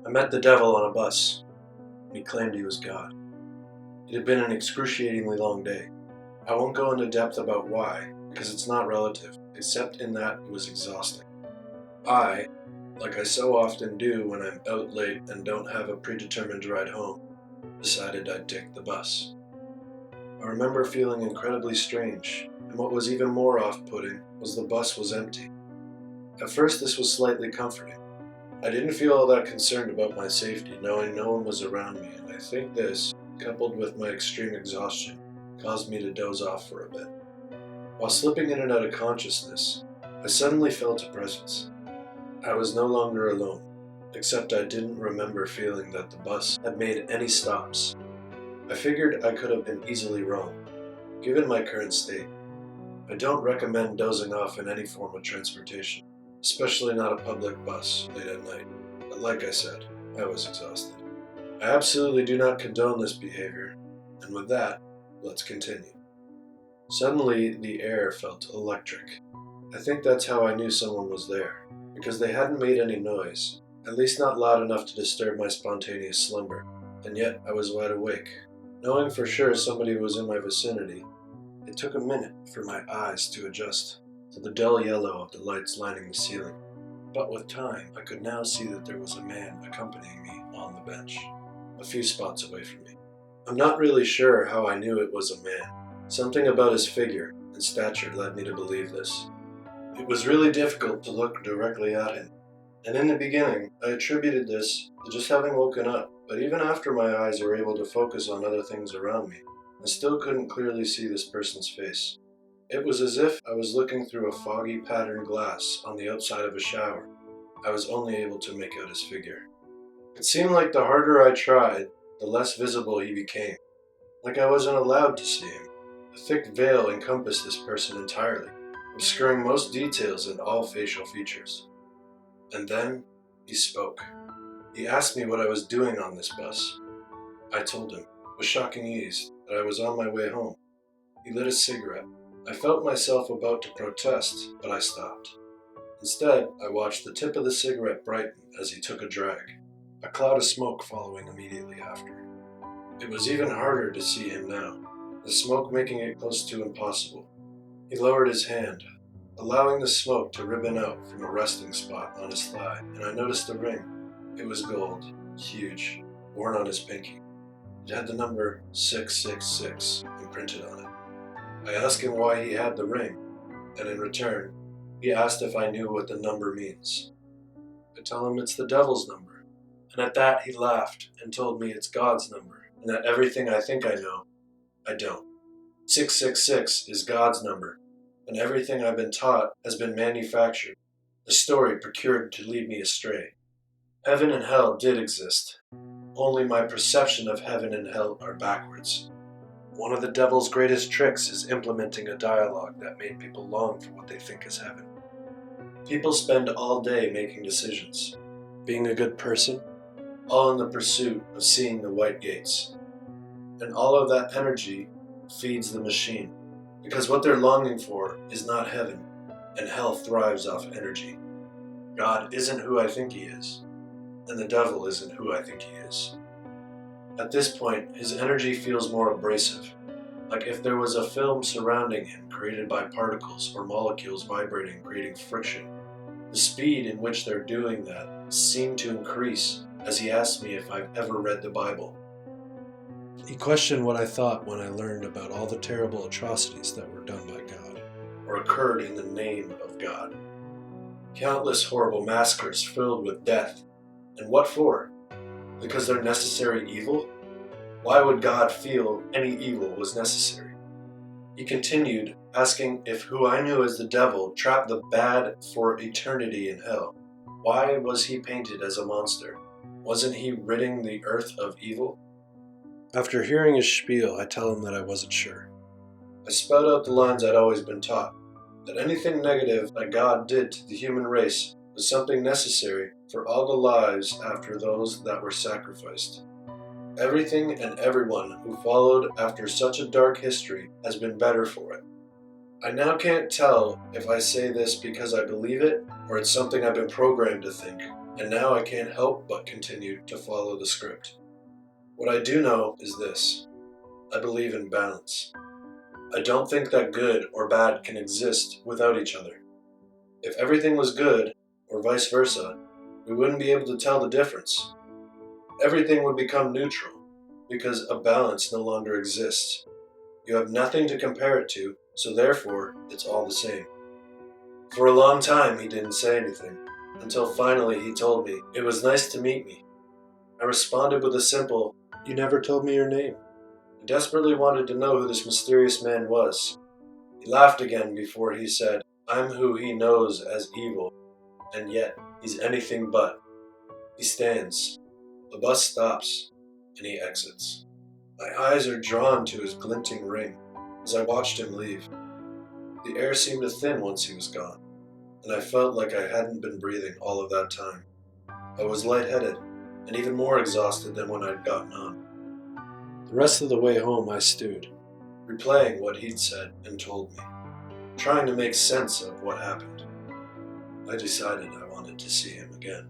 I met the devil on a bus, and he claimed he was God. It had been an excruciatingly long day. I won't go into depth about why, because it's not relative, except in that it was exhausting. I, like I so often do when I'm out late and don't have a predetermined ride home, decided I'd take the bus. I remember feeling incredibly strange, and what was even more off-putting was the bus was empty. At first this was slightly comforting. I didn't feel all that concerned about my safety, knowing no one was around me, and I think this, coupled with my extreme exhaustion, caused me to doze off for a bit. While slipping in and out of consciousness, I suddenly felt a presence. I was no longer alone, except I didn't remember feeling that the bus had made any stops. I figured I could have been easily wrong, given my current state. I don't recommend dozing off in any form of transportation, especially not a public bus late at night, but like I said, I was exhausted. I absolutely do not condone this behavior, and with that, let's continue. Suddenly, the air felt electric. I think that's how I knew someone was there, because they hadn't made any noise, at least not loud enough to disturb my spontaneous slumber, and yet I was wide awake. Knowing for sure somebody was in my vicinity, it took a minute for my eyes to adjust to the dull yellow of the lights lining the ceiling, but with time I could now see that there was a man accompanying me on the bench, a few spots away from me. I'm not really sure how I knew it was a man. Something about his figure and stature led me to believe this. It was really difficult to look directly at him, and in the beginning I attributed this to just having woken up, but even after my eyes were able to focus on other things around me, I still couldn't clearly see this person's face. It was as if I was looking through a foggy patterned glass on the outside of a shower. I was only able to make out his figure. It seemed like the harder I tried, the less visible he became, like I wasn't allowed to see him. A thick veil encompassed this person entirely, obscuring most details and all facial features. And then he spoke. He asked me what I was doing on this bus. I told him, with shocking ease, that I was on my way home. He lit a cigarette. I felt myself about to protest, but I stopped. Instead, I watched the tip of the cigarette brighten as he took a drag, a cloud of smoke following immediately after. It was even harder to see him now, the smoke making it close to impossible. He lowered his hand, allowing the smoke to ribbon out from a resting spot on his thigh, and I noticed a ring. It was gold, huge, worn on his pinky. It had the number 666 imprinted on it. I asked him why he had the ring, and in return, he asked if I knew what the number means. I tell him it's the devil's number, and at that he laughed and told me it's God's number, and that everything I think I know, I don't. 666 is God's number, and everything I've been taught has been manufactured, a story procured to lead me astray. Heaven and hell did exist, only my perception of heaven and hell are backwards. One of the devil's greatest tricks is implementing a dialogue that made people long for what they think is heaven. People spend all day making decisions, being a good person, all in the pursuit of seeing the white gates. And all of that energy feeds the machine, because what they're longing for is not heaven, and hell thrives off energy. God isn't who I think he is, and the devil isn't who I think he is. At this point, his energy feels more abrasive, like if there was a film surrounding him created by particles or molecules vibrating, creating friction. The speed in which they're doing that seemed to increase as he asked me if I've ever read the Bible. He questioned what I thought when I learned about all the terrible atrocities that were done by God, or occurred in the name of God. Countless horrible massacres filled with death. And what for? Because they're necessary evil? Why would God feel any evil was necessary? He continued, asking if who I knew as the devil trapped the bad for eternity in hell. Why was he painted as a monster? Wasn't he ridding the earth of evil? After hearing his spiel, I tell him that I wasn't sure. I spout out the lines I'd always been taught, that anything negative that God did to the human race was something necessary for all the lives after those that were sacrificed. Everything and everyone who followed after such a dark history has been better for it. I now can't tell if I say this because I believe it or it's something I've been programmed to think, and now I can't help but continue to follow the script. What I do know is this: I believe in balance. I don't think that good or bad can exist without each other. If everything was good, or vice versa, we wouldn't be able to tell the difference. Everything would become neutral, because a balance no longer exists. You have nothing to compare it to, so therefore, it's all the same. For a long time, he didn't say anything, until finally he told me it was nice to meet me. I responded with a simple, "You never told me your name." I desperately wanted to know who this mysterious man was. He laughed again before he said, "I'm who he knows as evil, and yet he's anything but." He stands. The bus stops, and he exits. My eyes are drawn to his glinting ring as I watched him leave. The air seemed to thin once he was gone, and I felt like I hadn't been breathing all of that time. I was lightheaded, and even more exhausted than when I'd gotten on. The rest of the way home I stewed, replaying what he'd said and told me, trying to make sense of what happened. I decided I wanted to see him again.